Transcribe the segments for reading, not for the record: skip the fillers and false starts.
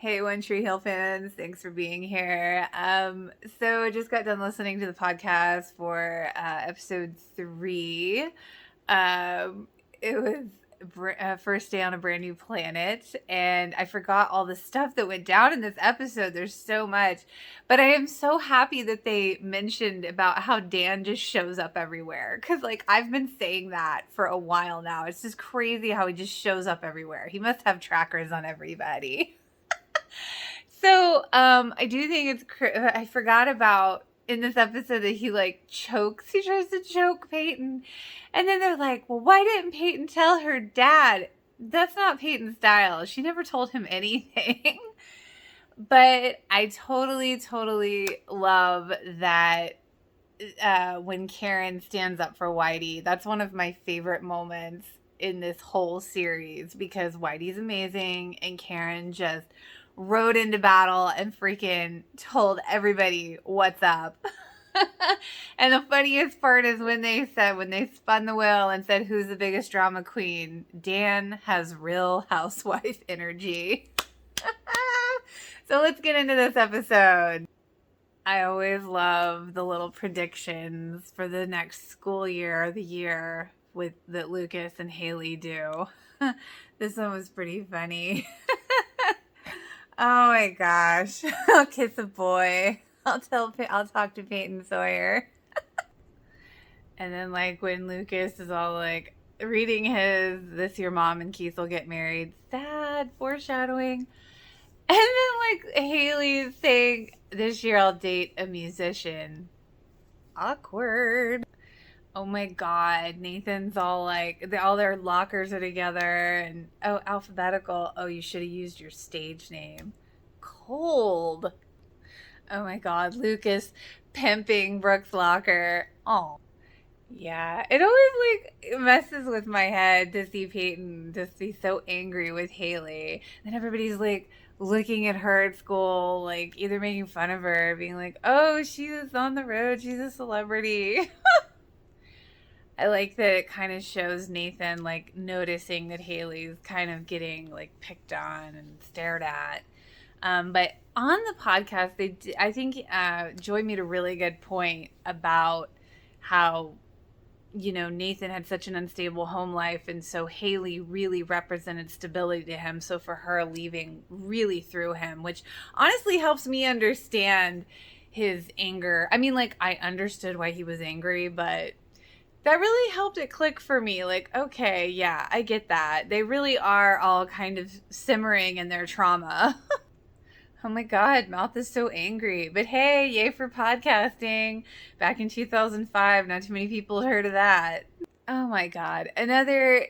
Hey, One Tree Hill fans, thanks for being here. So I just got done listening to the podcast for episode 3. It was first day on a brand new planet, and I forgot all the stuff that went down in this episode. There's so much, but I am so happy that they mentioned about how Dan just shows up everywhere, because like I've been saying that for a while now. It's just crazy how he just shows up everywhere. He must have trackers on everybody. So, I do think I forgot about in this episode that he like chokes. He tries to choke Peyton, and then they're like, "Well, why didn't Peyton tell her dad?" That's not Peyton's style. She never told him anything. But I totally love that when Karen stands up for Whitey. That's one of my favorite moments in this whole series because Whitey's amazing and Karen just rode into battle and freaking told everybody what's up. And the funniest part is when they spun the wheel and said, "Who's the biggest drama queen?" Dan has Real Housewife energy. So let's get into this episode. I always love the little predictions for the next school year or the year that Lucas and Haley do. This one was pretty funny. Oh my gosh. I'll kiss a boy. I'll talk to Peyton Sawyer. And then like when Lucas is all like reading this year mom and Keith will get married. Sad foreshadowing. And then like Haley's saying, "This year I'll date a musician." Awkward. Oh my god. Nathan's all like, all their lockers are together and alphabetical. Oh, you should have used your stage name. Cold. Oh my god. Lucas pimping Brooke's locker. Oh. Yeah. It always like messes with my head to see Peyton just be so angry with Haley. And everybody's like looking at her at school, like either making fun of her, being like, "Oh, she's on the road, she's a celebrity." I like that it kind of shows Nathan like noticing that Haley's kind of getting like picked on and stared at. But on the podcast, I think Joy made a really good point about how, you know, Nathan had such an unstable home life, and so Haley really represented stability to him. So for her leaving really threw him, which honestly helps me understand his anger. I mean, like, I understood why he was angry, but that really helped it click for me. Like, okay, yeah, I get that. They really are all kind of simmering in their trauma. Oh my god, Mouth is so angry. But hey, yay for podcasting. Back in 2005, not too many people heard of that. Oh my god. Another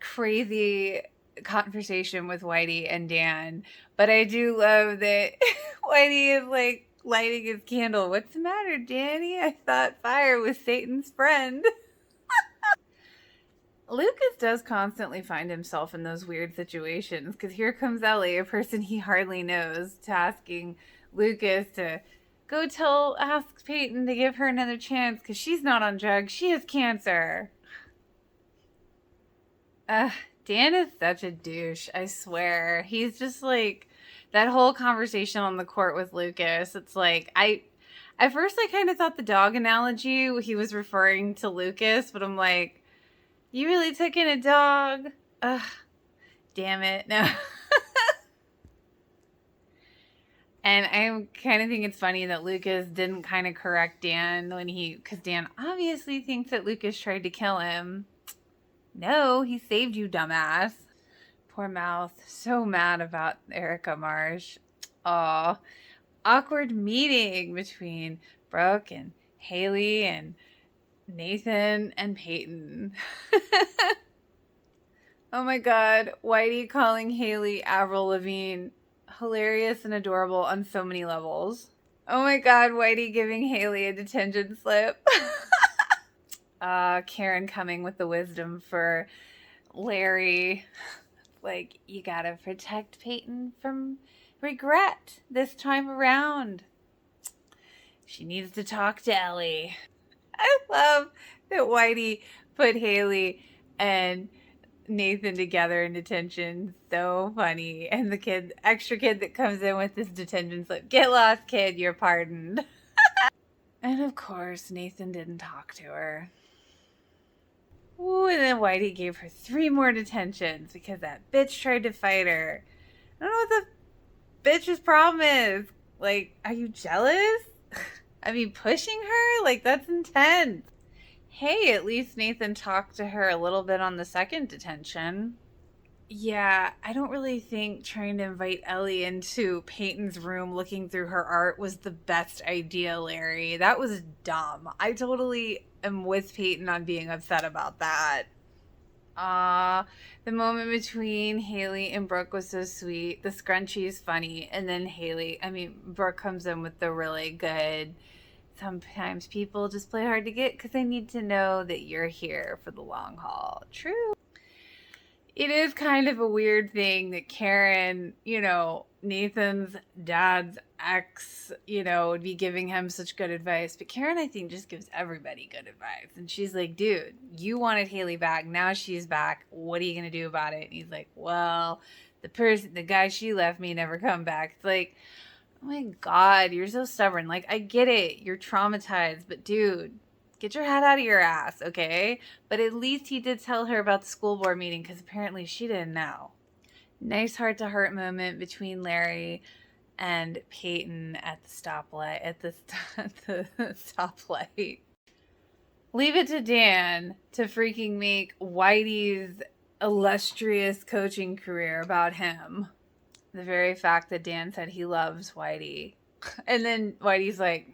crazy conversation with Whitey and Dan. But I do love that Whitey is like lighting his candle. "What's the matter, Danny? I thought fire was Satan's friend." Lucas does constantly find himself in those weird situations because here comes Ellie, a person he hardly knows, asking Lucas to ask Peyton to give her another chance because she's not on drugs. She has cancer. Dan is such a douche, I swear. He's just like, that whole conversation on the court with Lucas, it's like, at first I kind of thought the dog analogy, he was referring to Lucas, but I'm like, you really took in a dog? Ugh, damn it. No. And I kind of think it's funny that Lucas didn't kind of correct Dan because Dan obviously thinks that Lucas tried to kill him. No, he saved you, dumbass. Poor Mouth. So mad about Erica Marsh. Aw. Awkward meeting between Brooke and Haley and Nathan and Peyton. Oh my god, Whitey calling Haley Avril Lavigne. Hilarious and adorable on so many levels. Oh my god, Whitey giving Haley a detention slip. Karen coming with the wisdom for Larry. Like, you gotta protect Peyton from regret this time around. She needs to talk to Ellie. I love that Whitey put Haley and Nathan together in detention. So funny. And the extra kid that comes in with this detention slip. Get lost, kid. You're pardoned. And of course, Nathan didn't talk to her. Ooh, and then Whitey gave her 3 more detentions because that bitch tried to fight her. I don't know what the bitch's problem is. Like, are you jealous? I mean, pushing her? Like, that's intense. Hey, at least Nathan talked to her a little bit on the second detention. Yeah, I don't really think trying to invite Ellie into Peyton's room looking through her art was the best idea, Larry. That was dumb. I totally am with Peyton on being upset about that. The moment between Haley and Brooke was so sweet. The scrunchie is funny. And then Brooke comes in with the really good. Sometimes people just play hard to get because they need to know that you're here for the long haul. True. It is kind of a weird thing that Karen, Nathan's dad's ex, would be giving him such good advice. But Karen, I think, just gives everybody good advice. And she's like, dude, you wanted Haley back. Now she's back. What are you going to do about it? And he's like, well, the guy she left me never come back. It's like, oh my God, you're so stubborn. Like, I get it. You're traumatized. But dude, get your head out of your ass, okay? But at least he did tell her about the school board meeting because apparently she didn't know. Nice heart-to-heart moment between Larry and Peyton at the stoplight. At the stoplight. Leave it to Dan to freaking make Whitey's illustrious coaching career about him. The very fact that Dan said he loves Whitey. And then Whitey's like,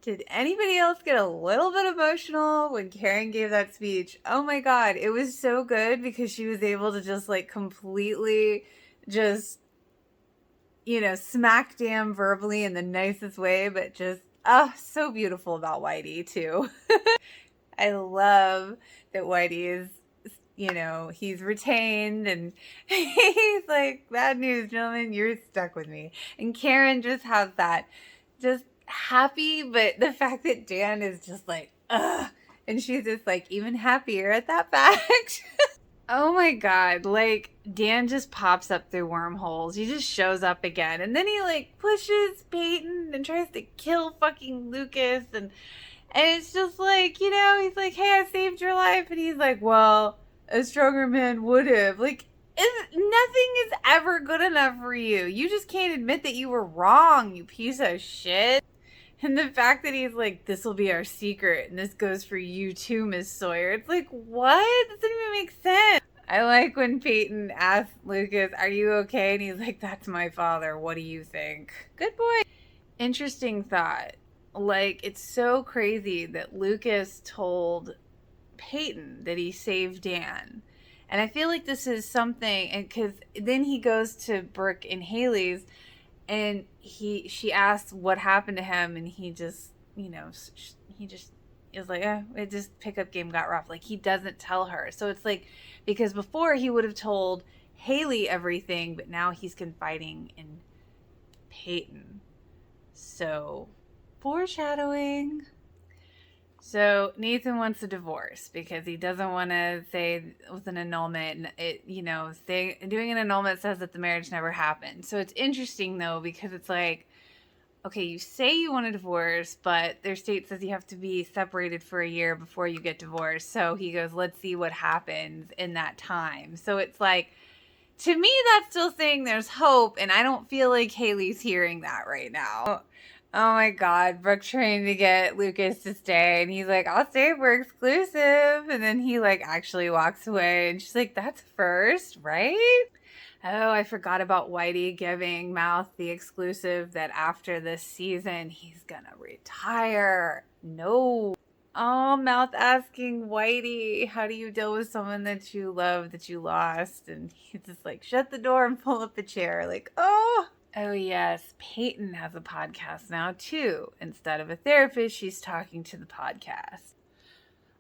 did anybody else get a little bit emotional when Karen gave that speech? Oh my God, it was so good because she was able to just like completely just, smack Dan verbally in the nicest way, but just, so beautiful about Whitey too. I love that Whitey is, he's retained and he's like, bad news, gentlemen, you're stuck with me. And Karen just has that just happy, but the fact that Dan is just like, ugh, and she's just like even happier at that fact. Oh my God, like Dan just pops up through wormholes. He just shows up again, and then he like pushes Peyton and tries to kill fucking Lucas, and it's just like, he's like, hey, I saved your life, and he's like, well, a stronger man would have. Like, nothing is ever good enough for you. You just can't admit that you were wrong, you piece of shit. And the fact that he's like, this will be our secret, and this goes for you too, Miss Sawyer. It's like, what? That doesn't even make sense. I like when Peyton asks Lucas, are you okay? And he's like, that's my father. What do you think? Good boy. Interesting thought. Like, it's so crazy that Lucas told Peyton that he saved Dan. And I feel like this is something, and because then he goes to Brooke and Haley's, and she asks what happened to him, and he just, he just is like, it just pickup game got rough. Like, he doesn't tell her. So it's like, because before he would have told Haley everything, but now he's confiding in Peyton. So, foreshadowing. So Nathan wants a divorce because he doesn't want to say with an annulment. Doing an annulment says that the marriage never happened. So it's interesting though, because it's like, okay, you say you want a divorce, but their state says you have to be separated for a year before you get divorced. So he goes, let's see what happens in that time. So it's like, to me, that's still saying there's hope, and I don't feel like Haley's hearing that right now. Oh my God, Brooke trying to get Lucas to stay, and he's like, I'll stay, we're exclusive. And then he like actually walks away, and she's like, that's first, right? Oh, I forgot about Whitey giving Mouth the exclusive that after this season, he's gonna retire. No. Oh, Mouth asking Whitey, how do you deal with someone that you love, that you lost? And he's just like, shut the door and pull up a chair. Like, oh. Oh, yes. Peyton has a podcast now, too. Instead of a therapist, she's talking to the podcast.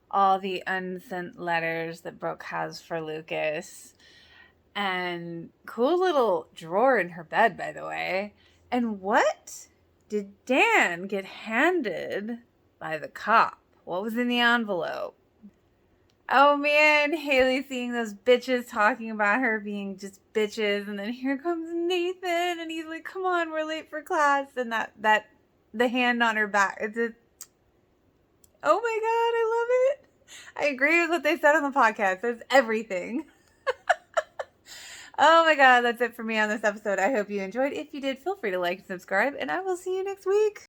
All the unsent letters that Brooke has for Lucas. And cool little drawer in her bed, by the way. And what did Dan get handed by the cop? What was in the envelope? Oh man, Haley seeing those bitches talking about her being just bitches, and then here comes Nathan, and he's like, "Come on, we're late for class," and that the hand on her back. It's just, oh my god, I love it. I agree with what they said on the podcast. There's everything. Oh my god, that's it for me on this episode. I hope you enjoyed. If you did, feel free to like and subscribe, and I will see you next week.